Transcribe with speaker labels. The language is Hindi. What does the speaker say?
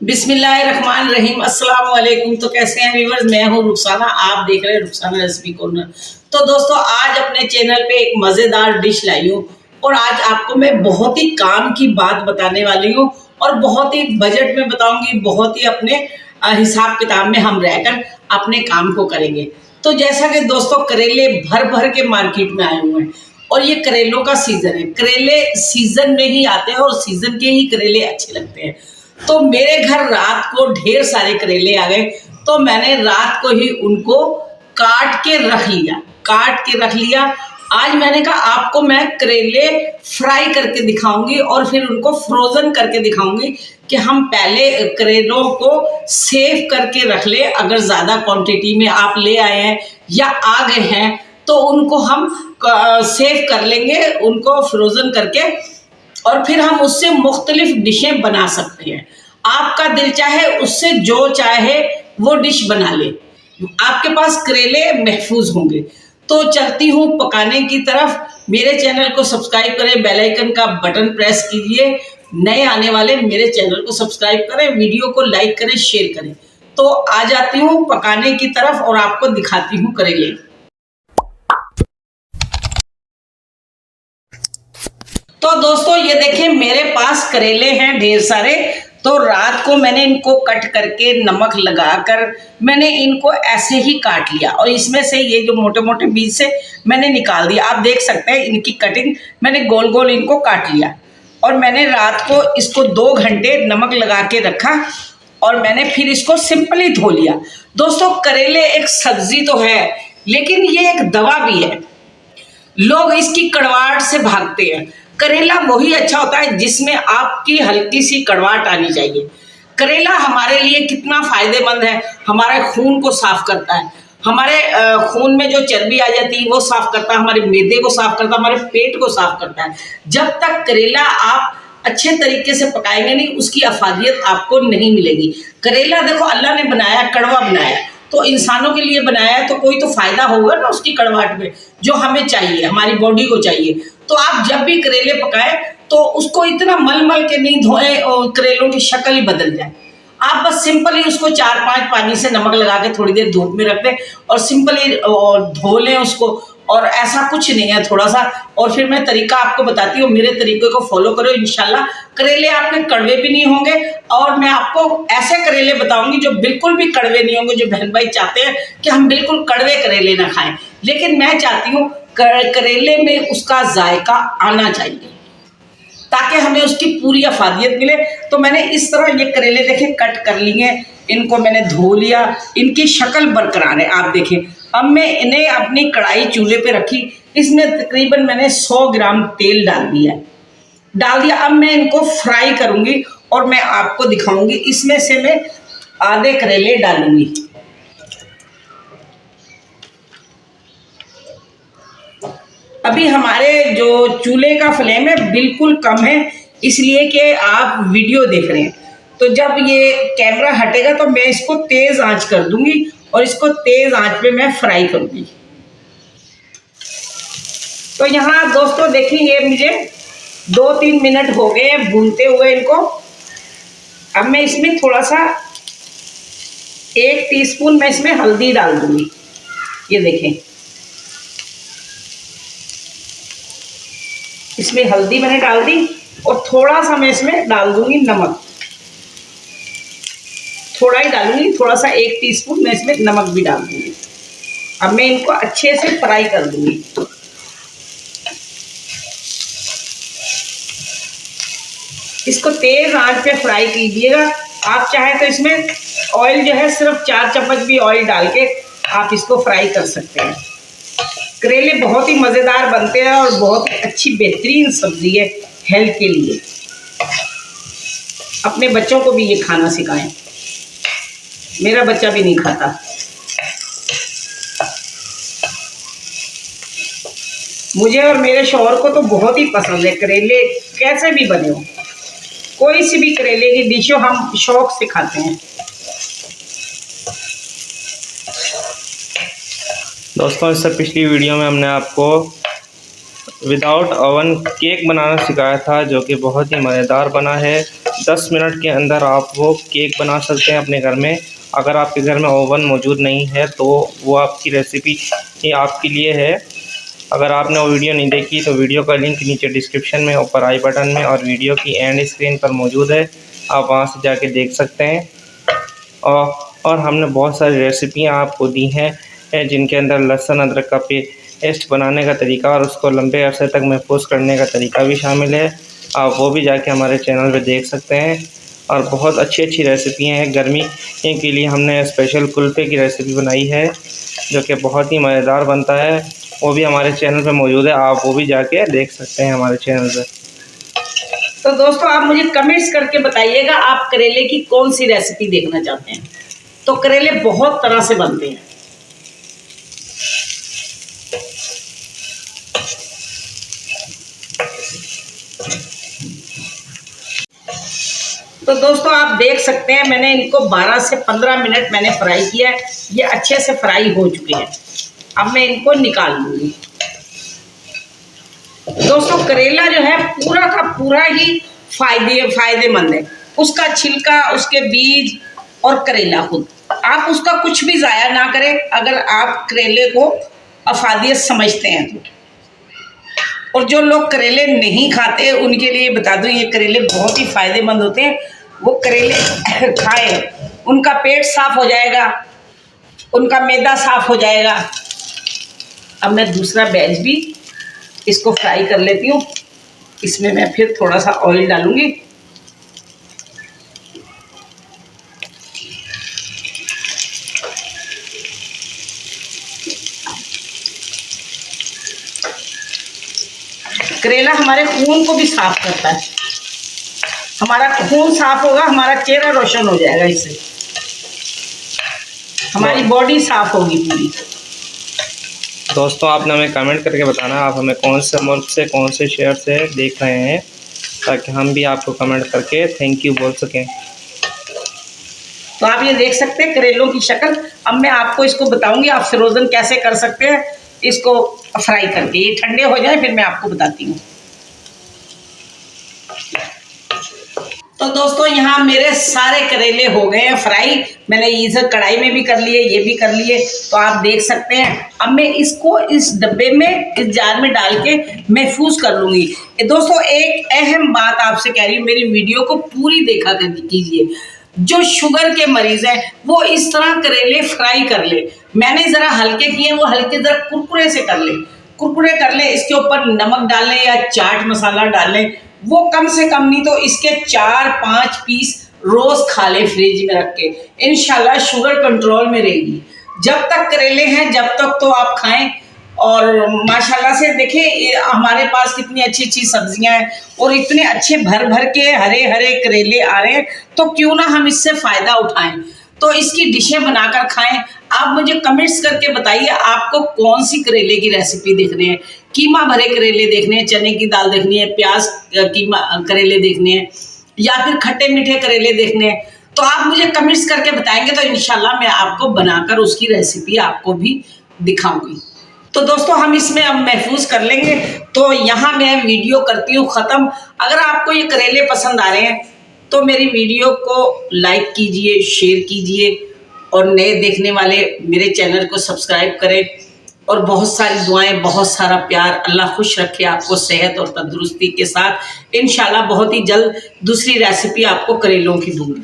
Speaker 1: बिस्मिल्लाहिर्रहमानिर्रहीम। अस्सलाम वालेकुम। तो कैसे हैं व्यूअर्स, मैं हूं रुखसाना, आप देख रहे हैं रुखसाना रेसिपी कॉर्नर। तो दोस्तों, आज अपने चैनल पे एक मज़ेदार डिश लाई हूँ और आज आपको मैं बहुत ही काम की बात बताने वाली हूँ और बहुत ही बजट में बताऊंगी, बहुत ही अपने हिसाब किताब में हम रहकर अपने काम को करेंगे। तो जैसा कि दोस्तों, करेले भर भर के मार्केट में आए हुए हैं और ये करेलों का सीज़न है। करेले सीज़न में ही आते हैं और सीज़न के ही करेले अच्छे लगते हैं। तो मेरे घर रात को ढेर सारे करेले आ गए, तो मैंने रात को ही उनको काट के रख लिया। आज मैंने कहा आपको मैं करेले फ्राई करके दिखाऊंगी और फिर उनको फ्रोज़न करके दिखाऊंगी कि हम पहले करेलों को सेव करके रख ले। अगर ज़्यादा क्वांटिटी में आप ले आए हैं या आ गए हैं तो उनको हम सेव कर लेंगे, उनको फ्रोज़न करके, और फिर हम उससे मुख्तलिफ डिशें बना सकते हैं। आपका दिल चाहे उससे जो चाहे वो डिश बना ले, आपके पास करेले महफूज होंगे। तो चलती हूँ पकाने की तरफ। मेरे चैनल को सब्सक्राइब करें, बेल आइकन का बटन प्रेस कीजिए। नए आने वाले मेरे चैनल को सब्सक्राइब करें, वीडियो को लाइक करें, शेयर करें। तो आ जाती हूँ पकाने की तरफ और आपको दिखाती हूँ करेले। तो दोस्तों, ये देखिए मेरे पास करेले हैं ढेर सारे। तो रात को मैंने इनको कट करके नमक लगाकर मैंने इनको ऐसे ही काट लिया और इसमें से ये जो मोटे मोटे बीज से मैंने निकाल दिया। आप देख सकते हैं इनकी कटिंग मैंने गोल गोल इनको काट लिया और मैंने रात को इसको 2 घंटे नमक लगा के रखा और मैंने फिर इसको सिंपली धो लिया। दोस्तों, करेले एक सब्जी तो है लेकिन ये एक दवा भी है। लोग इसकी कड़वाहट से भागते हैं। करेला वही अच्छा होता है जिसमें आपकी हल्की सी कड़वाहट आनी चाहिए। करेला हमारे लिए कितना फायदेमंद है, हमारे खून को साफ करता है, हमारे खून में जो चर्बी आ जाती है वो साफ करता है, हमारे मैदे को साफ करता है, हमारे पेट को साफ करता है। जब तक करेला आप अच्छे तरीके से पकाएंगे नहीं, उसकी अफादियत आपको नहीं मिलेगी। करेला देखो अल्लाह ने बनाया, कड़वा बनाया, तो इंसानों के लिए बनाया है, तो कोई तो फायदा होगा ना उसकी कड़वाहट में, जो हमें चाहिए, हमारी बॉडी को चाहिए। तो आप जब भी करेले पकाएं तो उसको इतना मल मल के नहीं धोएं और करेलों की शक्ल ही बदल जाए। आप बस सिंपली उसको 4-5 पानी से नमक लगा के थोड़ी देर धूप में रख दें और सिंपली धो लें उसको। और ऐसा कुछ नहीं है, थोड़ा सा। और फिर मैं तरीका आपको बताती हूँ, मेरे तरीके को फॉलो करो, इंशाल्लाह करेले आपके कड़वे भी नहीं होंगे। और मैं आपको ऐसे करेले बताऊंगी जो बिल्कुल भी कड़वे नहीं होंगे। जो बहन भाई चाहते हैं कि हम बिल्कुल कड़वे करेले ना खाएं, लेकिन मैं चाहती हूँ करेले में उसका जायका आना चाहिए ताकि हमें उसकी पूरी अफादियत मिले। तो मैंने इस तरह ये करेले देखें कट कर लिए, इनको मैंने धो लिया, इनकी शक्ल बरकरार है, आप देखें। अब मैं इन्हें अपनी कढ़ाई चूल्हे पे रखी, इसमें तकरीबन मैंने 100 ग्राम तेल डाल दिया। अब मैं इनको फ्राई करूंगी और मैं आपको दिखाऊंगी। इसमें से मैं आधे करेले डालूंगी। अभी हमारे जो चूल्हे का फ्लेम है बिल्कुल कम है, इसलिए कि आप वीडियो देख रहे हैं। तो जब ये कैमरा हटेगा तो मैं इसको तेज आंच कर दूंगी और इसको तेज आंच पे मैं फ्राई करूंगी। तो यहाँ दोस्तों देखिए, मुझे 2-3 मिनट हो गए भूनते हुए इनको। अब मैं इसमें थोड़ा सा 1 टीस्पून मैं इसमें हल्दी डाल दूंगी। ये देखें, इसमें हल्दी मैंने डाल दी और थोड़ा सा मैं इसमें डाल दूंगी नमक। थोड़ा ही डालूंगी, थोड़ा सा 1 टीस्पून मैं इसमें नमक भी डाल दूंगी। अब मैं इनको अच्छे से फ्राई कर दूंगी। इसको तेज आंच पे फ्राई कीजिएगा। आप चाहे तो इसमें ऑयल जो है सिर्फ 4 चम्मच भी ऑयल डाल के आप इसको फ्राई कर सकते हैं। करेले बहुत ही मज़ेदार बनते हैं और बहुत ही अच्छी बेहतरीन सब्जी है हेल्थ के लिए। अपने बच्चों को भी ये खाना सिखाएं। मेरा बच्चा भी नहीं खाता। मुझे और मेरे शौहर को तो बहुत ही पसंद है करेले, कैसे भी बने हो। कोई सी भी करेले की डिश हो हम शौक से खाते हैं।
Speaker 2: दोस्तों, इससे पिछली वीडियो में हमने आपको विदाउट ओवन केक बनाना सिखाया था, जो कि बहुत ही मज़ेदार बना है। 10 मिनट के अंदर आप वो केक बना सकते हैं अपने घर में। अगर आपके घर में ओवन मौजूद नहीं है तो वो आपकी रेसिपी ये आपके लिए है। अगर आपने वो वीडियो नहीं देखी तो वीडियो का लिंक नीचे डिस्क्रिप्शन में, ऊपर आई बटन में और वीडियो की एंड स्क्रीन पर मौजूद है, आप वहाँ से जाके देख सकते हैं। और हमने बहुत सारी रेसिपियाँ आपको दी हैं जिनके अंदर लहसुन अदरक का पेस्ट बनाने का तरीका और उसको लंबे अरसे तक महफूज करने का तरीका भी शामिल है। आप वो भी जाके हमारे चैनल पे देख सकते हैं। और बहुत अच्छी अच्छी रेसिपियाँ हैं। गर्मी के लिए हमने स्पेशल कुल्फ़े की रेसिपी बनाई है जो कि बहुत ही मज़ेदार बनता है, वो भी हमारे चैनल पे मौजूद है, आप वो भी जाके देख सकते हैं हमारे चैनल पे।
Speaker 1: तो दोस्तों आप मुझे कमेंट्स करके बताइएगा आप करेले की कौन सी रेसिपी देखना चाहते हैं। तो करेले बहुत तरह से बनते हैं। तो दोस्तों आप देख सकते हैं मैंने इनको 12 से 15 मिनट मैंने फ्राई किया है। ये अच्छे से फ्राई हो चुके हैं। अब मैं इनको निकाल लूंगी। दोस्तों करेला जो है पूरा का पूरा ही फायदेमंद है। उसका छिलका, उसके बीज और करेला खुद, आप उसका कुछ भी ज़ाया ना करें अगर आप करेले को अफादियत समझते हैं तो। और जो लोग करेले नहीं खाते उनके लिए बता दूं ये करेले बहुत ही फायदेमंद होते हैं। वो करेले खाएं, उनका पेट साफ हो जाएगा, उनका मैदा साफ हो जाएगा। अब मैं दूसरा बैच भी इसको फ्राई कर लेती हूँ। इसमें मैं फिर थोड़ा सा ऑयल डालूंगी। करेला हमारे खून को भी साफ करता है। हमारा खून साफ होगा, हमारा चेहरा रोशन हो जाएगा, इससे हमारी बॉडी साफ होगी पूरी।
Speaker 2: दोस्तों आपने हमें कमेंट करके बताना आप हमें कौन से मुल्क से, कौन से शहर से देख रहे हैं, ताकि हम भी आपको कमेंट करके थैंक यू बोल सकें।
Speaker 1: तो आप ये देख सकते हैं करेलों की शक्ल। अब मैं आपको इसको बताऊंगी आप फ्रोज़न कैसे कर सकते हैं इसको फ्राई करके। ये ठंडे हो जाए फिर मैं आपको बताती हूँ। तो दोस्तों यहाँ मेरे सारे करेले हो गए हैं फ्राई। मैंने ये कढ़ाई में भी कर लिए, ये भी कर लिए, तो आप देख सकते हैं। अब मैं इसको इस डब्बे में, इस जार में डाल के महफूज कर लूँगी। दोस्तों एक अहम बात आपसे कह रही हूँ, मेरी वीडियो को पूरी देखा कीजिए। जो शुगर के मरीज हैं वो इस तरह करेले फ्राई कर ले। मैंने ज़रा हल्के किए, वो हल्के ज़रा कुरकुरे से कर ले, कुरकुरे कर ले। इसके ऊपर नमक डाल लें या चाट मसाला डाल लें। वो कम से कम नहीं तो इसके 4-5 पीस रोज़ खा ले फ्रिज में रख के। इंशाल्लाह शुगर कंट्रोल में रहेगी। जब तक करेले हैं जब तक तो आप खाएं। और माशाल्लाह से देखें हमारे पास कितनी अच्छी अच्छी सब्जियां हैं और इतने अच्छे भर भर के हरे हरे करेले आ रहे हैं, तो क्यों ना हम इससे फ़ायदा उठाएं। तो इसकी डिशें बनाकर खाएं। आप मुझे कमेंट्स करके बताइए आपको कौन सी करेले की रेसिपी देखनी है। कीमा भरे करेले देखने हैं, चने की दाल देखनी है, प्याज कीमा करेले देखने हैं, या फिर खट्टे मीठे करेले देखने हैं, तो आप मुझे कमेंट्स करके बताएंगे तो इंशाल्लाह मैं आपको बनाकर उसकी रेसिपी आपको भी दिखाऊंगी। तो दोस्तों हम इसमें अब महफूज कर लेंगे। तो यहाँ मैं वीडियो करती हूँ ख़त्म। अगर आपको ये करेले पसंद आ रहे हैं तो मेरी वीडियो को लाइक कीजिए, शेयर कीजिए और नए देखने वाले मेरे चैनल को सब्सक्राइब करें। और बहुत सारी दुआएं, बहुत सारा प्यार। अल्लाह खुश रखे आपको सेहत और तंदुरुस्ती के साथ। इंशाल्लाह बहुत ही जल्द दूसरी रेसिपी आपको करेलों की दूंगी।